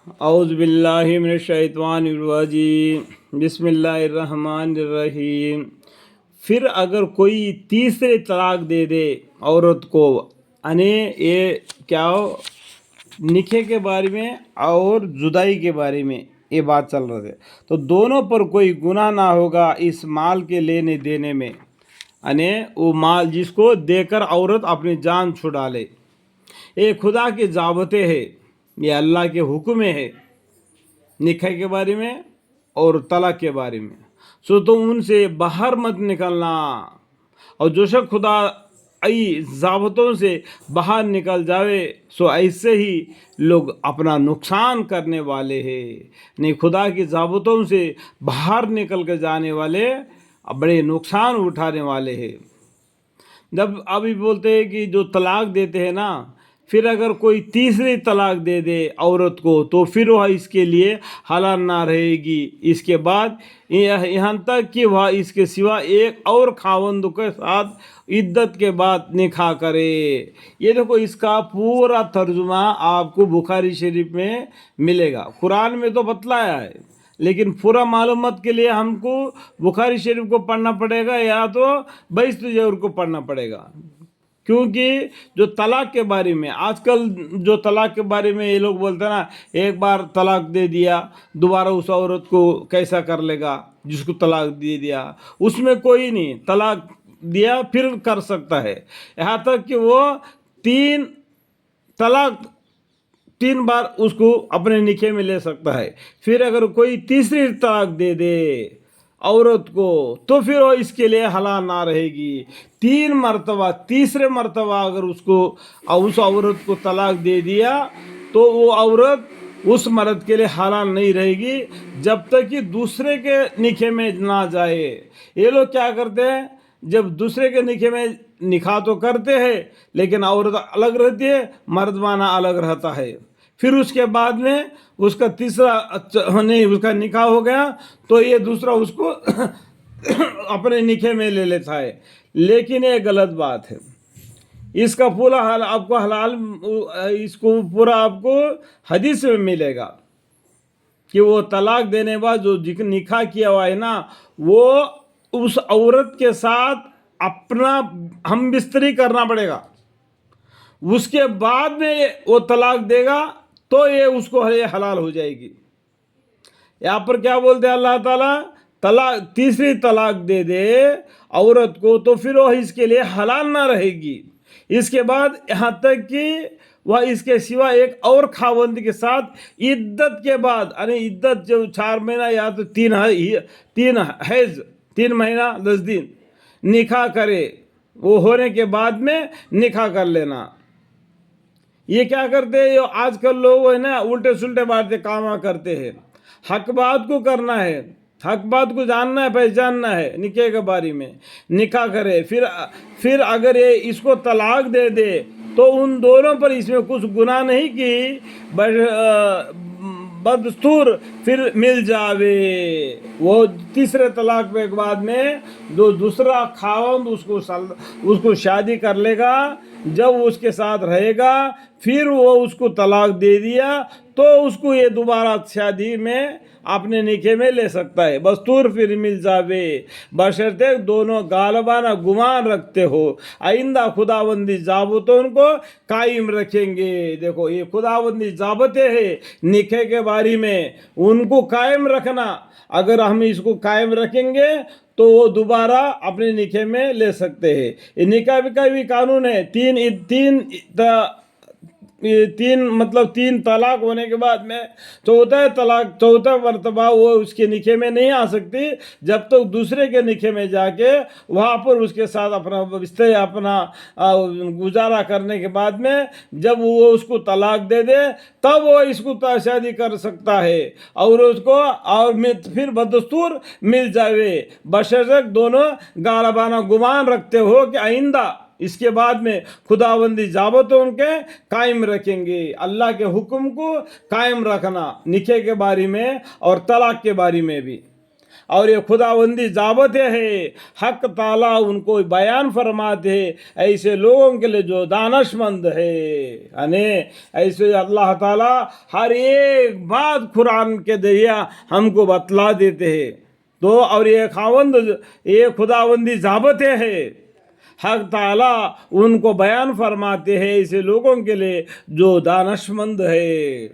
اعوذ باللہ من الشیطان الرجیم بسم اللہ الرحمن الرحیم۔ پھر اگر کوئی تیسرے طلاق دے دے عورت کو، یعنی یہ کیا ہو، نکاح کے بارے میں اور جدائی کے بارے میں یہ بات چل رہی ہے، تو دونوں پر کوئی گناہ نہ ہوگا اس مال کے لینے دینے میں، یعنی وہ مال جس کو دے کر عورت اپنی جان چھڑا لے۔ یہ خدا کے ضابطے ہے، یہ اللہ کے حکم ہے نکاح کے بارے میں اور طلاق کے بارے میں۔ سو تو ان سے باہر مت نکلنا، اور جو شخص خدا ای ضابطوں سے باہر نکل جاوے سو ایسے ہی لوگ اپنا نقصان کرنے والے ہیں۔ نہیں، خدا کے ضابطوں سے باہر نکل کے جانے والے بڑے نقصان اٹھانے والے ہیں۔ جب ابھی بولتے ہیں کہ جو طلاق دیتے ہیں نا، پھر اگر کوئی تیسری طلاق دے دے عورت کو تو پھر وہ اس کے لیے حلال نہ رہے گی اس کے بعد، یہاں تک کہ وہ اس کے سوا ایک اور خاوند کے ساتھ عدت کے بعد نکاح کرے۔ یہ دیکھو، اس کا پورا ترجمہ آپ کو بخاری شریف میں ملے گا۔ قرآن میں تو بتلایا ہے، لیکن پورا معلومات کے لیے ہم کو بخاری شریف کو پڑھنا پڑے گا یا تو بیست جور کو پڑھنا پڑے گا، کیونکہ جو طلاق کے بارے میں آج کل جو طلاق کے بارے میں یہ لوگ بولتے ہیں نا، ایک بار طلاق دے دیا دوبارہ اس عورت کو کیسا کر لے گا جس کو طلاق دے دیا، اس میں کوئی نہیں، طلاق دیا پھر کر سکتا ہے، یہاں تک کہ وہ تین بار اس کو اپنے نکاح میں لے سکتا ہے۔ پھر اگر کوئی تیسری طلاق دے دے عورت کو تو پھر وہ اس کے لیے حلال نہ رہے گی۔ تیسرے مرتبہ اگر اس عورت کو طلاق دے دیا تو وہ عورت اس مرد کے لیے حلال نہیں رہے گی جب تک کہ دوسرے کے نکاح میں نہ جائے۔ یہ لوگ کیا کرتے ہیں، جب دوسرے کے نکاح میں نکاح تو کرتے ہیں لیکن عورت الگ رہتی ہے، مرد مانا الگ رہتا ہے، پھر اس کے بعد میں اس کا اس کا نکاح ہو گیا تو یہ دوسرا اس کو اپنے نکاح میں لے لیتا ہے، لیکن یہ غلط بات ہے۔ اس کا پورا حال آپ کو اس کو پورا آپ کو حدیث میں ملے گا کہ وہ طلاق دینے بعد جو نکاح کیا ہوا ہے نا، وہ اس عورت کے ساتھ اپنا ہم بستری کرنا پڑے گا، اس کے بعد میں وہ طلاق دے گا تو یہ اس کو حلال ہو جائے گی۔ یہاں پر کیا بولتے ہیں اللہ تعالیٰ، تیسری طلاق دے دے عورت کو تو پھر وہ اس کے لیے حلال نہ رہے گی، اس کے بعد یہاں تک کہ وہ اس کے سوا ایک اور خاوند کے ساتھ عدت کے بعد، یعنی عدت جو 4 مہینہ یا تو 3 مہینہ 10 دن نکاح کرے، وہ ہونے کے بعد میں نکاح کر لینا۔ یہ کیا کرتے ہیں، آج کل لوگ ہے نا الٹے سلٹے باتیں کام کرتے ہیں۔ حق بات کو کرنا ہے، حق بات کو جاننا ہے، پہچاننا ہے، نکاح کے بارے میں نکاح کرے، پھر اگر یہ اس کو طلاق دے دے تو ان دونوں پر اس میں کچھ گناہ نہیں کی، بدستور پھر مل جاوے۔ وہ تیسرے طلاق کے بعد میں جو دوسرا خاوند اس کو شادی کر لے گا، جب اس کے ساتھ رہے گا پھر وہ اس کو طلاق دے دیا تو اس کو یہ دوبارہ شادی میں اپنے نکاح میں لے سکتا ہے، بستور پھر مل جاوے، بشرطے دونوں غالبانہ گمان رکھتے ہو، آئندہ خداوندی ضابطوں کو قائم رکھیں گے۔ دیکھو، یہ خداوندی ضابطے ہیں نکاح کے بارے میں، ان کو قائم رکھنا، اگر ہم اس کو قائم رکھیں گے تو وہ دوبارہ اپنے نکاح میں لے سکتے ہیں۔ یہ نکاح کا بھی قانون ہے، تین طلاق ہونے کے بعد میں چوتھا مرتبہ وہ اس کے نکاح میں نہیں آ سکتی جب تک دوسرے کے نکاح میں جا کے وہاں پر اس کے ساتھ اپنا گزارا کرنے کے بعد میں جب وہ اس کو طلاق دے دے تب وہ اس کو شادی کر سکتا ہے، اور اس کو پھر بدستور مل جائے، بشرط دونوں غالبانہ گمان رکھتے ہو کہ آئندہ اس کے بعد میں خداوندی ضابطوں کے قائم رکھیں گے۔ اللہ کے حکم کو قائم رکھنا نکاح کے بارے میں اور طلاق کے بارے میں بھی۔ اور یہ خداوندی ضابطے ہیں، حق تعالیٰ ان کو بیان فرماتے ہیں ایسے لوگوں کے لیے جو دانش مند ہے، یعنی ایسے اللہ تعالیٰ ہر ایک بات قرآن کے ذریعہ ہم کو بتلا دیتے ہیں. تو اور یہ خداوندی ضابطے ہیں، حق تعالیٰ ان کو بیان فرماتے ہیں ایسے لوگوں کے لیے جو دانش مند ہے.